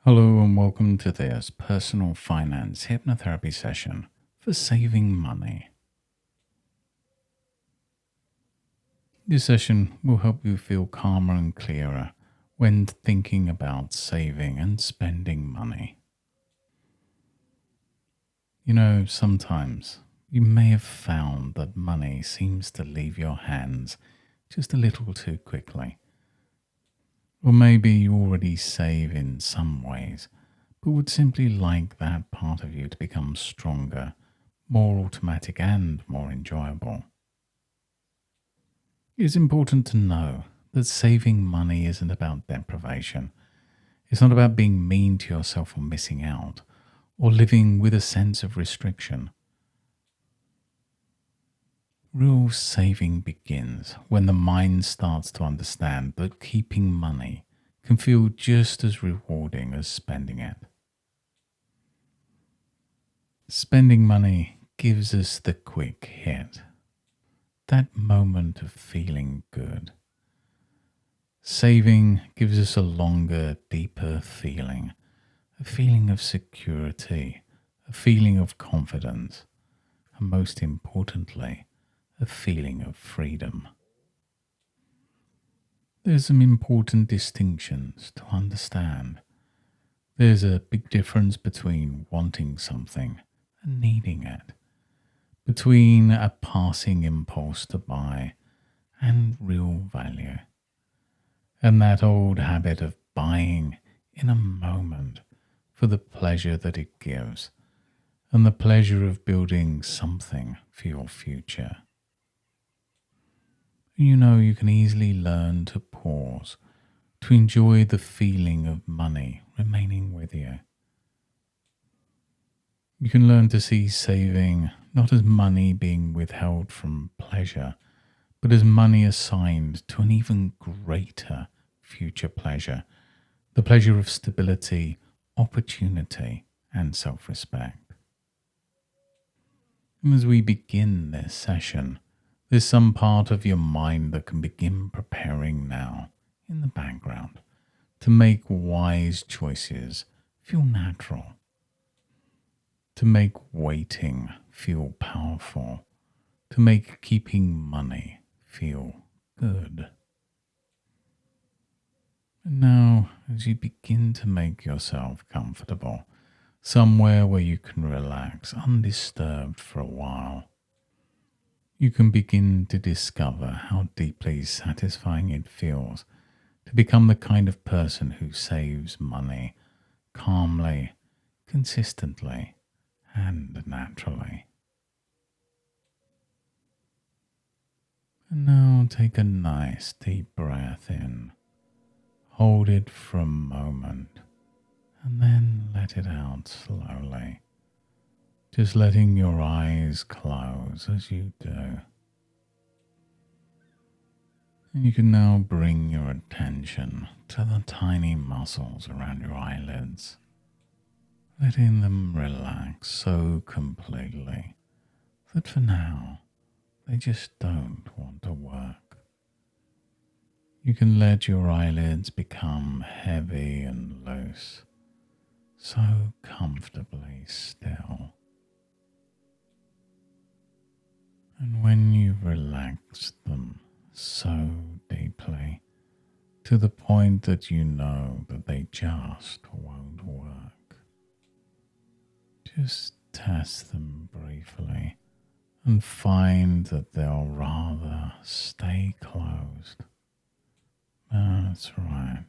Hello and welcome to this personal finance hypnotherapy session for saving money. This session will help you feel calmer and clearer when thinking about saving and spending money. Sometimes you may have found that money seems to leave your hands just a little too quickly. Or maybe you already save in some ways, but would simply like that part of you to become stronger, more automatic, and more enjoyable. It's important to know that saving money isn't about deprivation. It's not about being mean to yourself or missing out, or living with a sense of restriction. Real saving begins when the mind starts to understand that keeping money can feel just as rewarding as spending it. Spending money gives us the quick hit, that moment of feeling good. Saving gives us a longer, deeper feeling, a feeling of security, a feeling of confidence, and most importantly, a feeling of freedom. There's some important distinctions to understand. There's a big difference between wanting something and needing it, between a passing impulse to buy and real value. And that old habit of buying in a moment for the pleasure that it gives and the pleasure of building something for your future. You can easily learn to pause, to enjoy the feeling of money remaining with you. You can learn to see saving not as money being withheld from pleasure, but as money assigned to an even greater future pleasure, the pleasure of stability, opportunity, and self-respect. And as we begin this session, there's some part of your mind that can begin preparing now in the background to make wise choices feel natural, to make waiting feel powerful, to make keeping money feel good. And now, as you begin to make yourself comfortable, somewhere where you can relax undisturbed for a while, you can begin to discover how deeply satisfying it feels to become the kind of person who saves money calmly, consistently, and naturally. And now take a nice deep breath in, hold it for a moment, and then let it out slowly, just letting your eyes close as you do. And you can now bring your attention to the tiny muscles around your eyelids, letting them relax so completely that for now they just don't want to work. You can let your eyelids become heavy and loose, so comfortably still. And when you've relaxed them so deeply, to the point that you know that they just won't work, just test them briefly and find that they'll rather stay closed. That's right.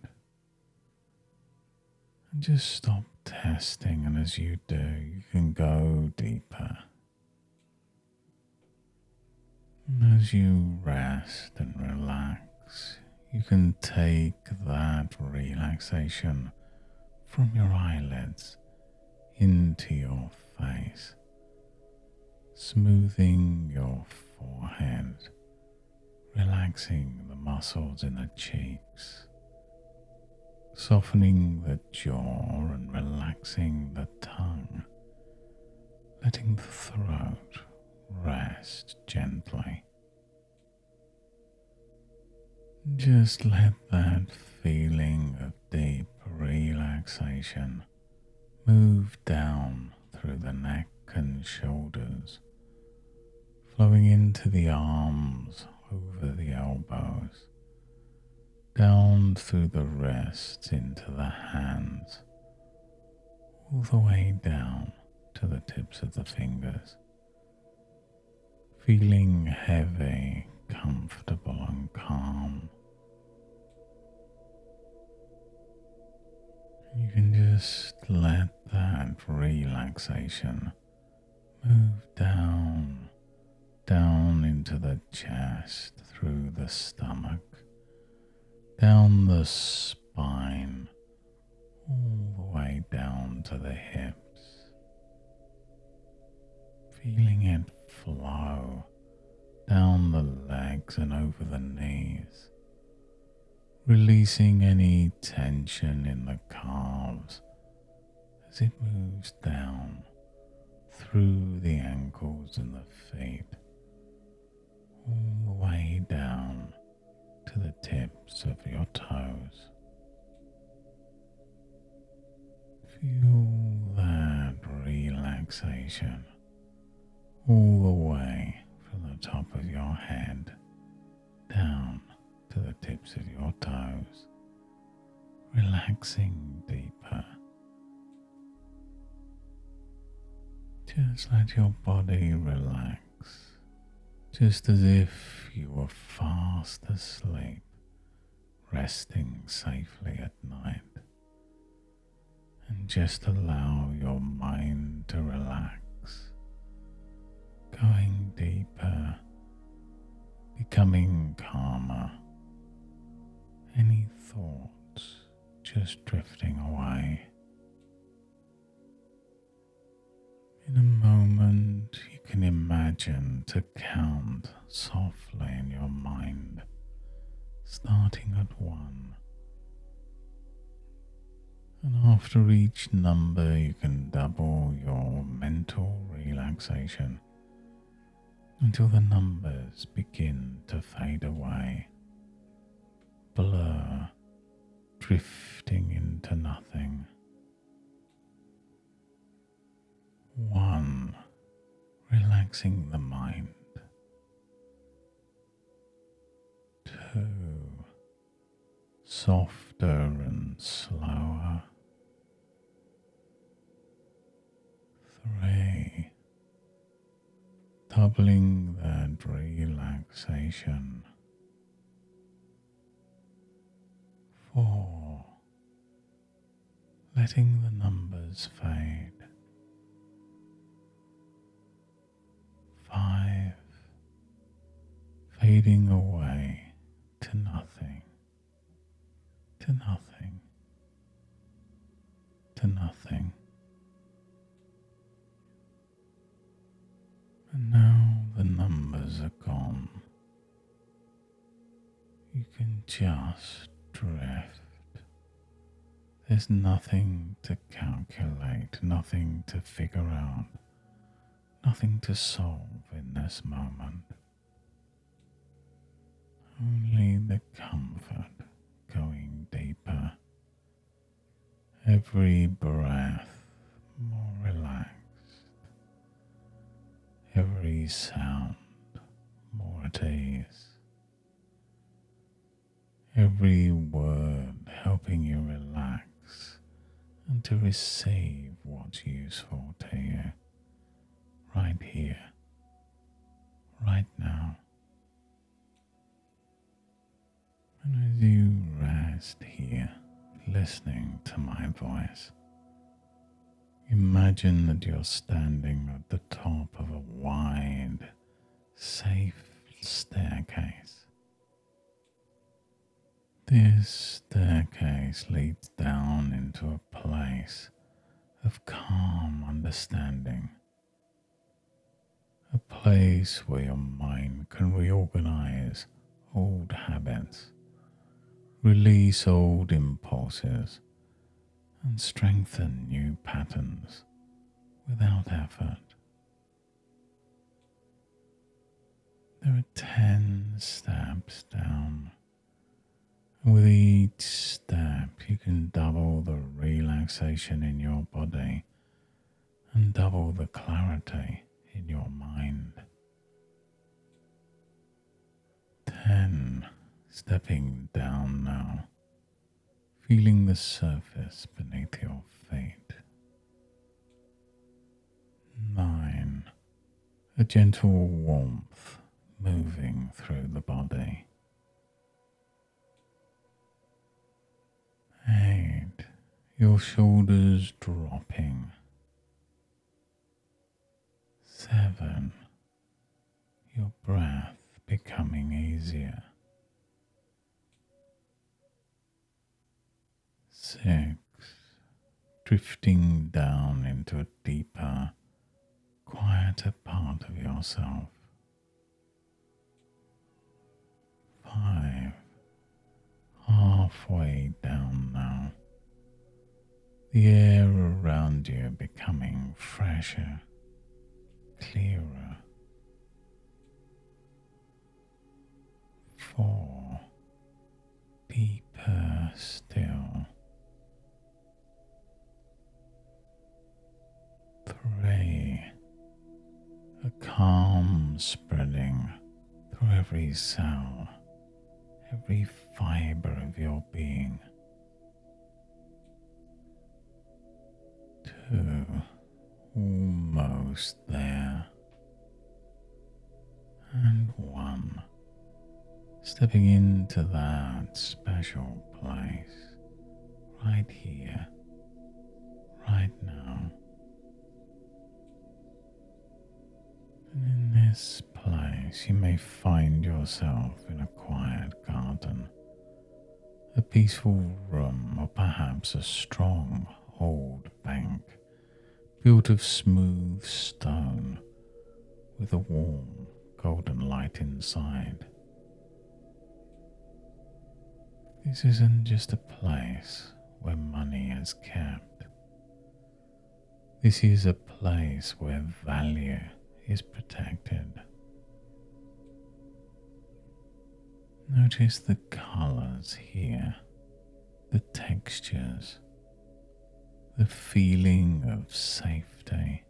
And just stop testing, and as you do, you can go deeper. And as you rest and relax, you can take that relaxation from your eyelids into your face, smoothing your forehead, relaxing the muscles in the cheeks, softening the jaw and relaxing the tongue, letting the throat rest gently. Just let that feeling of deep relaxation relaxation move down through the neck and shoulders, flowing into the arms, over the elbows, down through the wrists into the hands, all the way down to the tips of the fingers, feeling heavy, comfortable and calm. You can just let that relaxation move down into the chest, through the stomach, down the spine, all the way down to the hips, feeling it flow down the legs and over the knees, releasing any tension in the calves as it moves down through the ankles and the feet, all the way down to the tips of your toes. Feel that relaxation all the way from the top of your head down to the tips of your toes, relaxing deeper. Just let your body relax, just as if you were fast asleep, resting safely at night. And just allow your mind to relax, going deeper, becoming calmer. Any thoughts just drifting away. In a moment, you can imagine to count softly in your mind, starting at 1. And after each number, you can double your mental relaxation until the numbers begin to fade away, blur, drifting into nothing. 1, relaxing the mind. 2, softer and slower. 3, doubling that relaxation. 4, letting the numbers fade. 5, fading away to nothing, to nothing, to nothing. And now the numbers are gone. You can just drift. There's nothing to calculate, nothing to figure out, nothing to solve in this moment. Only the comfort going deeper. Every breath more relaxed. Every sound more at ease. Every word helping you relax and to receive what's useful to you right here, right now. And as you rest here, listening to my voice, imagine that you're standing at the top of a wide, safe staircase. This staircase leads down into a place of calm understanding, a place where your mind can reorganize old habits, release old impulses, and strengthen new patterns without effort. There are 10 steps down, and with each step you can double the relaxation relaxation in your body and double the clarity in your mind. 10. Stepping down now, feeling the surface beneath your feet. 9. A gentle warmth moving through the body. 8. Your shoulders dropping. 7. Your breath becoming easier. 6. Drifting down into a deeper, quieter part of yourself. 5. Halfway down now. The air around you becoming fresher, clearer. 4. Deeper still. 3. A calm spreading through every cell, every fiber of your being. 2. Almost there. And 1. Stepping into that special place, right here, right now. And in this place, you may find yourself in a quiet garden, a peaceful room, or perhaps a strong old bank built of smooth stone with a warm golden light inside. This isn't just a place where money is kept. This is a place where value is protected. Notice the colors here, the textures, the feeling of safety,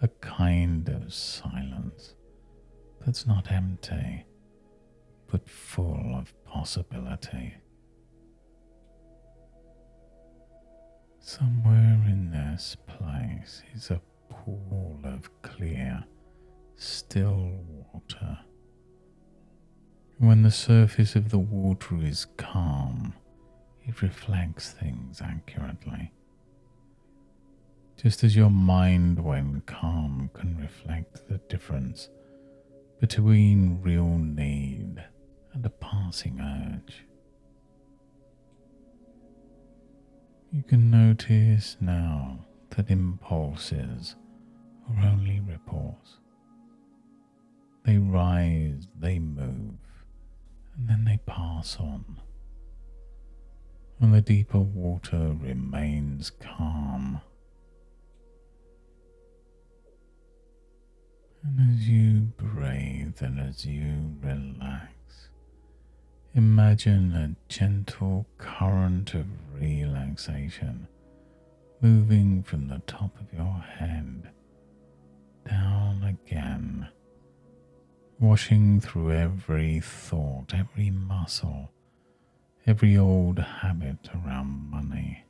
a kind of silence that's not empty, but full of possibility. Somewhere in this place is a pool of clear, still water. When the surface of the water is calm, it reflects things accurately. Just as your mind, when calm, can reflect the difference between real need and a passing urge. You can notice now that impulses are only ripples. They rise, they move, and then they pass on. And the deeper water remains calm. And as you breathe and as you relax, imagine a gentle current of relaxation moving from the top of your head down again, washing through every thought, every muscle, every old habit around money.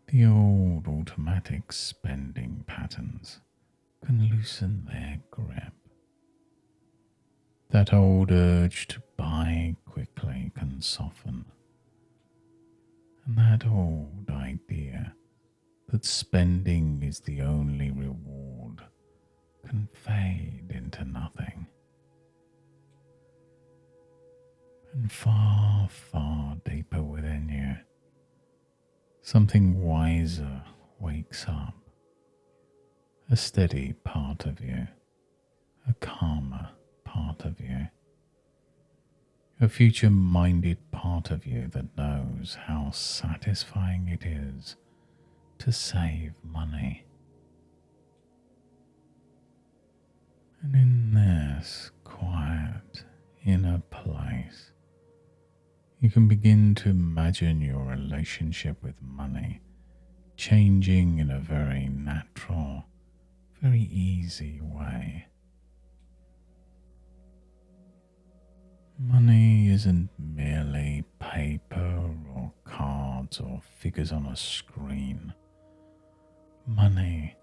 The old automatic spending patterns can loosen their grip. That old urge to buy quickly can soften. And that old idea that spending is the only reward can fade into nothing. And far, far deeper within you, something wiser wakes up. A steady part of you, a calmer part of you, a future-minded part of you that knows how satisfying it is to save money. And in this quiet inner place, You can begin to imagine your relationship with money changing in a very natural, very easy way. Money isn't merely paper or cards or figures on a screen. Money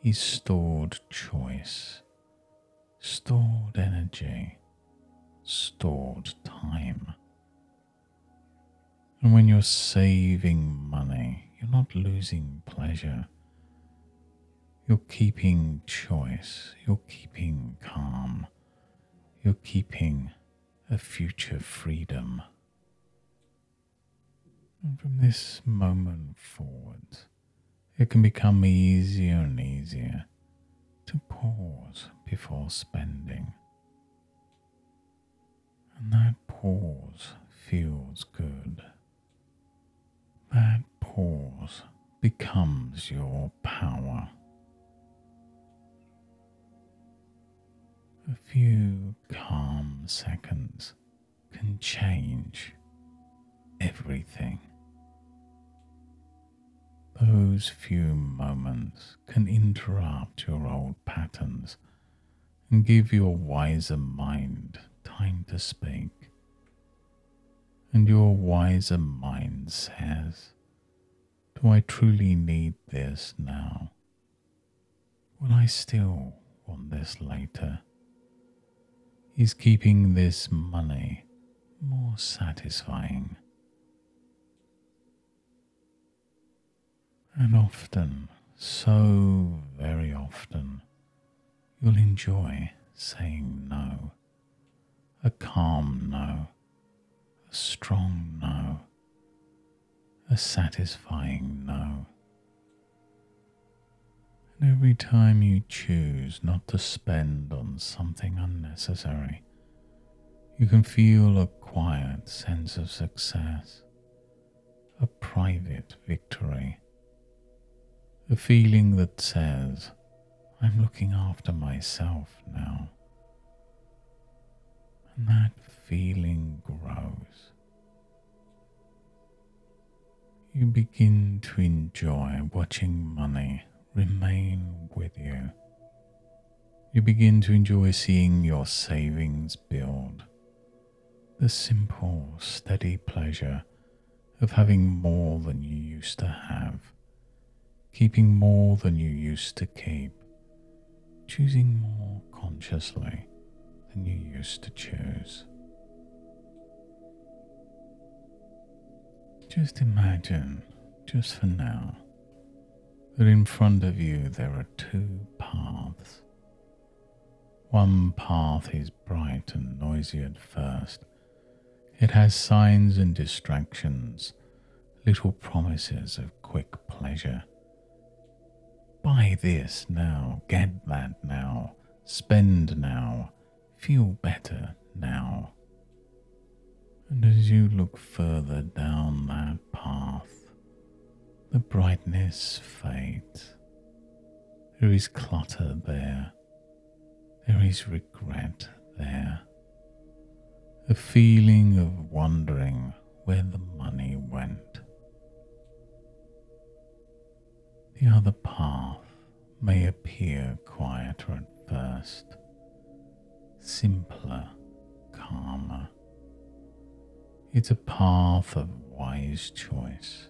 is stored choice, stored energy, stored time. And when you're saving money, you're not losing pleasure. You're keeping choice, you're keeping calm, you're keeping a future freedom. And from this moment forward, it can become easier and easier to pause before spending. And that pause feels good. That pause becomes your power. A few calm seconds can change everything. Those few moments can interrupt your old patterns and give your wiser mind time to speak. And your wiser mind says, do I truly need this now? Will I still want this later? Is keeping this money more satisfying? And often, so very often, you'll enjoy saying no. A calm no, a strong no, a satisfying no. And every time you choose not to spend on something unnecessary, you can feel a quiet sense of success, a private victory, a feeling that says, I'm looking after myself now. And that feeling grows. You begin to enjoy watching money remain with you. You begin to enjoy seeing your savings build. The simple, steady pleasure of having more than you used to have, keeping more than you used to keep, choosing more consciously than you used to choose. Just imagine, just for now, that in front of you there are two paths. One path is bright and noisy at first. It has signs and distractions, little promises of quick pleasure. Buy this now, get that now, spend now, feel better now. And as you look further down that path, the brightness fades. There is clutter there. There is regret there. A feeling of wondering where the money went. The other path may appear quieter at first, simpler, calmer. It's a path of wise choice.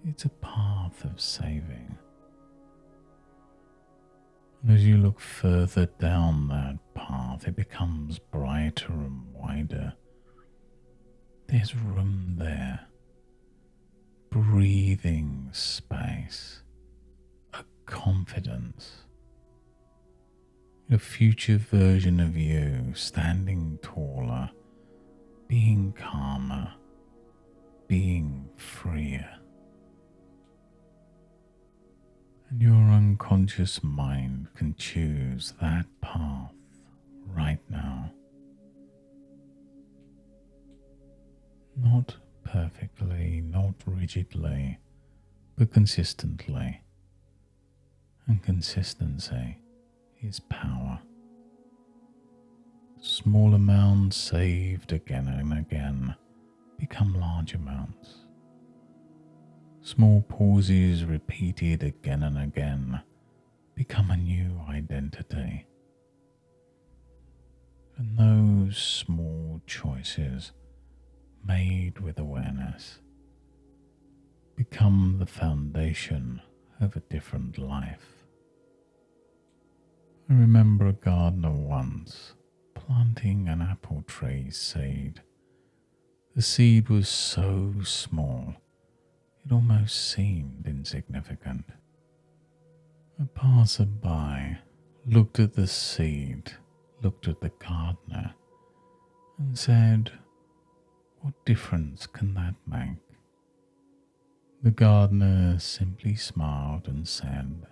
It's a path of saving. And as you look further down that path, it becomes brighter and wider. There's room there, breathing space, a confidence, a future version of you standing taller, being calmer, being freer. And your unconscious mind can choose that path right now. Not perfectly, not rigidly, but consistently. And consistency is power. Small amounts saved again and again become large amounts. Small pauses repeated again and again become a new identity. And those small choices made with awareness become the foundation of a different life. I remember a gardener once planting an apple tree seed. The seed was so small, it almost seemed insignificant. A passer-by looked at the seed, looked at the gardener, and said, "What difference can that make?" The gardener simply smiled and said,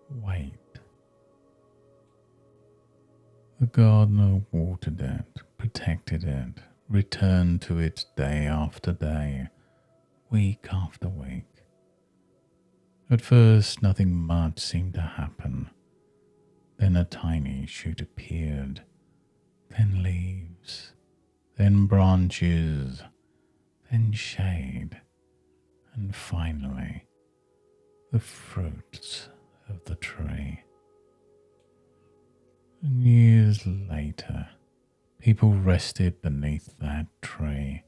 "Wait." The gardener watered it, protected it, returned to it day after day, week after week. At first, nothing much seemed to happen. Then a tiny shoot appeared, then leaves, then branches, then shade, and finally the fruits of the tree. And years later, people rested beneath that tree,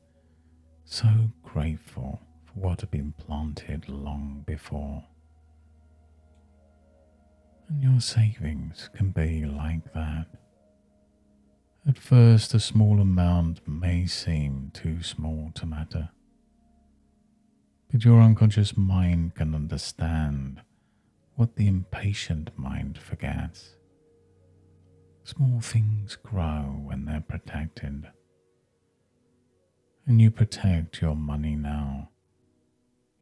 so grateful for what had been planted long before. And your savings can be like that. At first, a small amount may seem too small to matter, but your unconscious mind can understand what the impatient mind forgets. Small things grow when they're protected, and you protect your money now.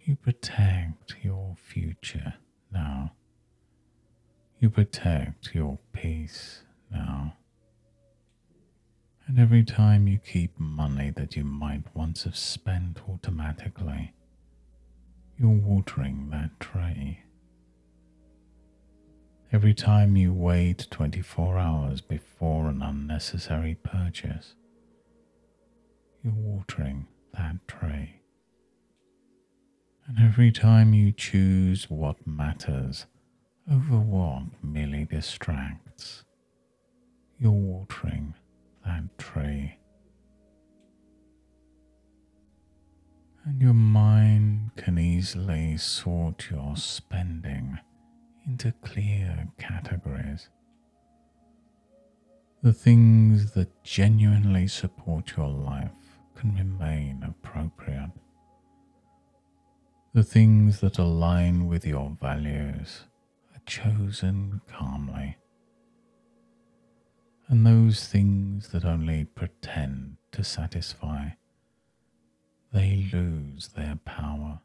You protect your future now. You protect your peace now. And every time you keep money that you might once have spent automatically, you're watering that tree. Every time you wait 24 hours before an unnecessary purchase, you're watering that tree. And every time you choose what matters over what merely distracts, you're watering that tree. And your mind can easily sort your spending into clear categories. The things that genuinely support your life can remain appropriate. The things that align with your values are chosen calmly. And those things that only pretend to satisfy, they lose their power.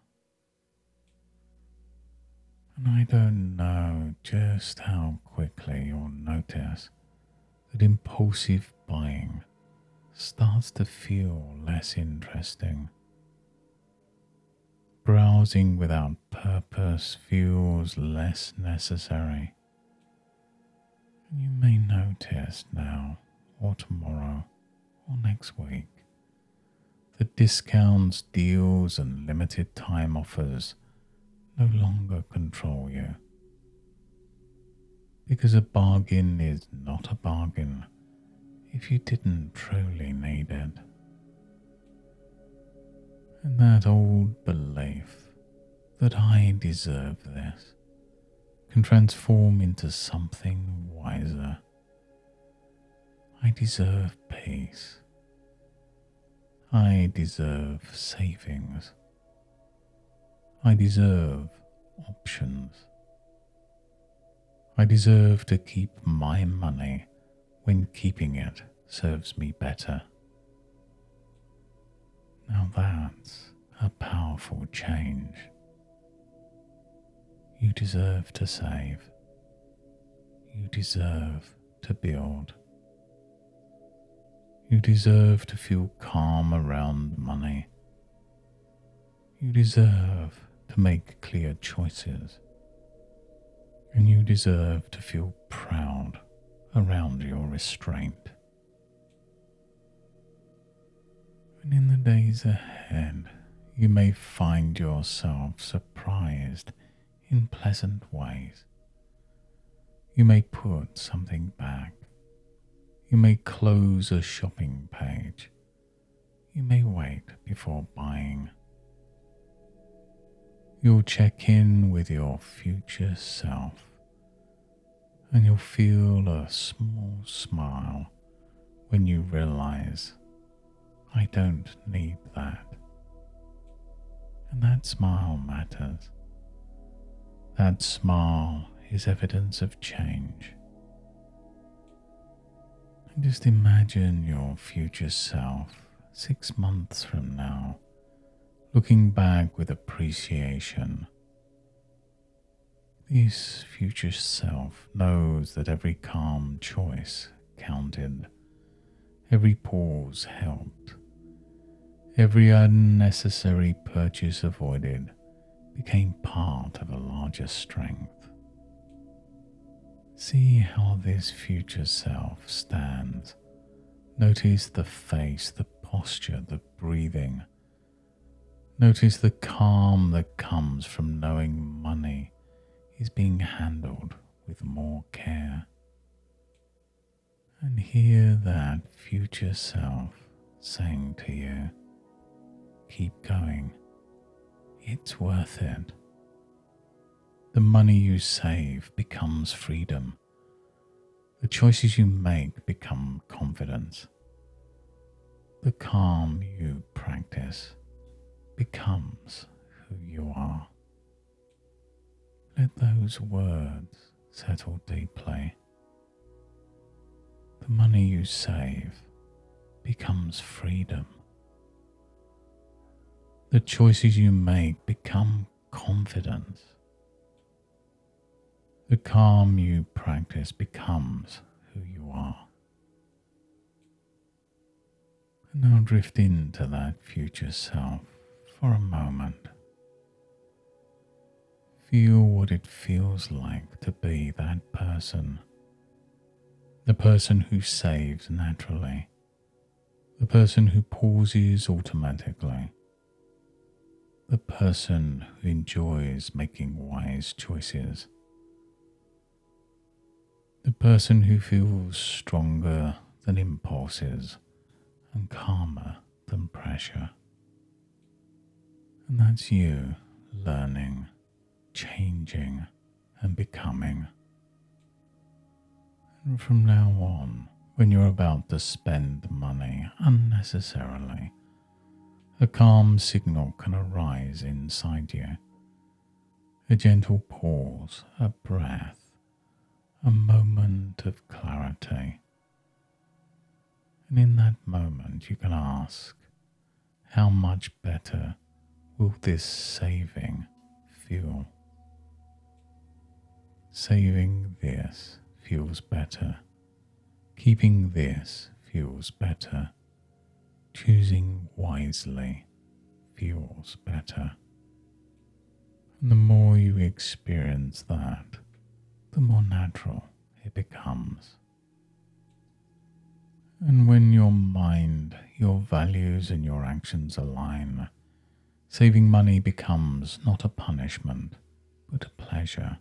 And I don't know just how quickly you'll notice that impulsive buying starts to feel less interesting. Browsing without purpose feels less necessary. And you may notice now, or tomorrow, or next week, that discounts, deals, and limited time offers no longer control you. Because a bargain is not a bargain if you didn't truly need it. And that old belief that I deserve this can transform into something wiser. I deserve peace. I deserve savings. I deserve options. I deserve to keep my money when keeping it serves me better. Now that's a powerful change. You deserve to save. You deserve to build. You deserve to feel calm around money. You deserve to make clear choices. And you deserve to feel proud around your restraint. And in the days ahead, you may find yourself surprised in pleasant ways. You may put something back. You may close a shopping page. You may wait before buying. You'll check in with your future self, and you'll feel a small smile when you realize, I don't need that. And that smile matters. That smile is evidence of change. And just imagine your future self 6 months from now, looking back with appreciation. This future self knows that every calm choice counted, every pause helped, every unnecessary purchase avoided became part of a larger strength. See how this future self stands. Notice the face, the posture, the breathing. Notice the calm that comes from knowing money is being handled with more care. And hear that future self saying to you, keep going, it's worth it. The money you save becomes freedom. The choices you make become confidence. The calm you practice becomes who you are. Let those words settle deeply. The money you save becomes freedom. The choices you make become confidence. The calm you practice becomes who you are. And now drift into that future self for a moment. Feel what it feels like to be that person. The person who saves naturally. The person who pauses automatically. The person who enjoys making wise choices. The person who feels stronger than impulses and calmer than pressure. And that's you learning, changing, and becoming. And from now on, when you're about to spend money unnecessarily, a calm signal can arise inside you. A gentle pause, a breath, a moment of clarity. And in that moment you can ask, how much better will this saving feel? Saving this feels better. Keeping this feels better. Choosing wisely feels better. And the more you experience that, the more natural it becomes. And when your mind, your values and your actions align, saving money becomes not a punishment, but a pleasure.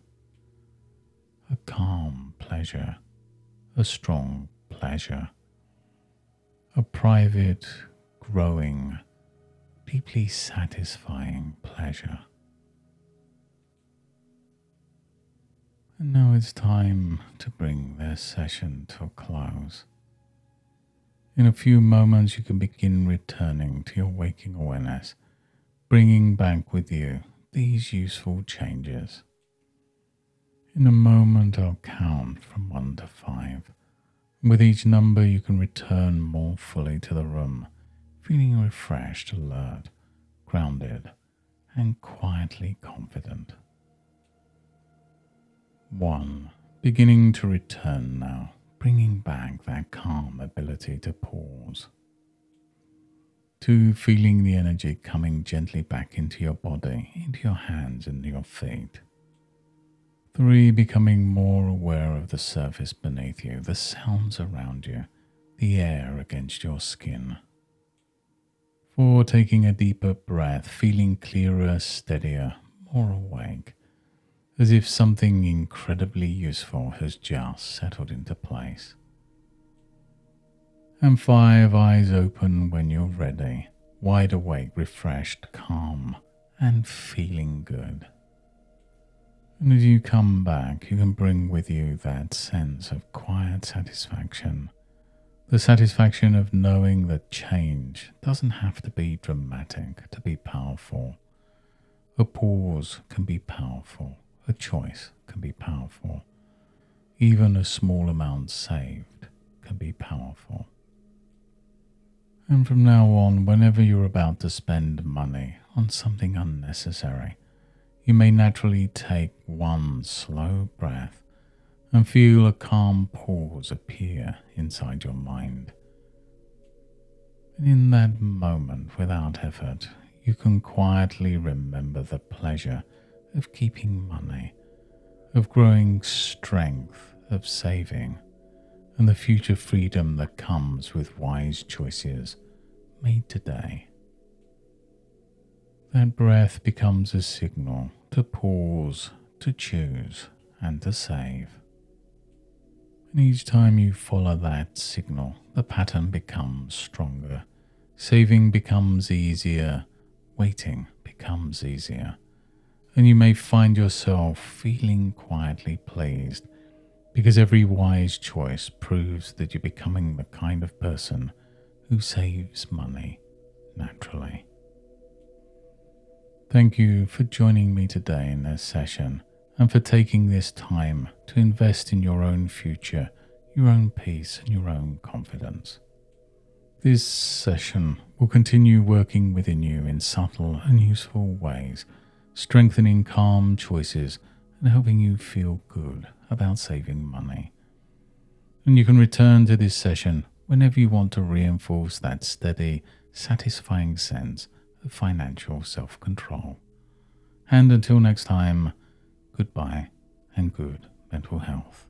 A calm pleasure, a strong pleasure, a private, growing, deeply satisfying pleasure. And now it's time to bring this session to a close. In a few moments you can begin returning to your waking awareness, bringing back with you these useful changes. In a moment I'll count from 1 to 5. With each number you can return more fully to the room, feeling refreshed, alert, grounded, and quietly confident. 1. Beginning to return now, bringing back that calm ability to pause. 2. Feeling the energy coming gently back into your body, into your hands and your feet. 3. Becoming more aware of the surface beneath you, the sounds around you, the air against your skin. for taking a deeper breath, feeling clearer, steadier, more awake, as if something incredibly useful has just settled into place. And 5, eyes open when you're ready, wide awake, refreshed, calm, and feeling good. And as you come back, you can bring with you that sense of quiet satisfaction, the satisfaction of knowing that change doesn't have to be dramatic to be powerful. A pause can be powerful, a choice can be powerful, even a small amount saved can be powerful. And from now on, whenever you're about to spend money on something unnecessary, you may naturally take one slow breath and feel a calm pause appear inside your mind. And in that moment, without effort, you can quietly remember the pleasure of keeping money, of growing strength, of saving, and the future freedom that comes with wise choices made today. That breath becomes a signal to pause, to choose, and to save. And each time you follow that signal, the pattern becomes stronger. Saving becomes easier, waiting becomes easier, and you may find yourself feeling quietly pleased because every wise choice proves that you're becoming the kind of person who saves money naturally. Thank you for joining me today in this session and for taking this time to invest in your own future, your own peace, and your own confidence. This session will continue working within you in subtle and useful ways, strengthening calm choices and helping you feel good about saving money. And you can return to this session whenever you want to reinforce that steady, satisfying sense of financial self-control. And until next time, goodbye and good mental health.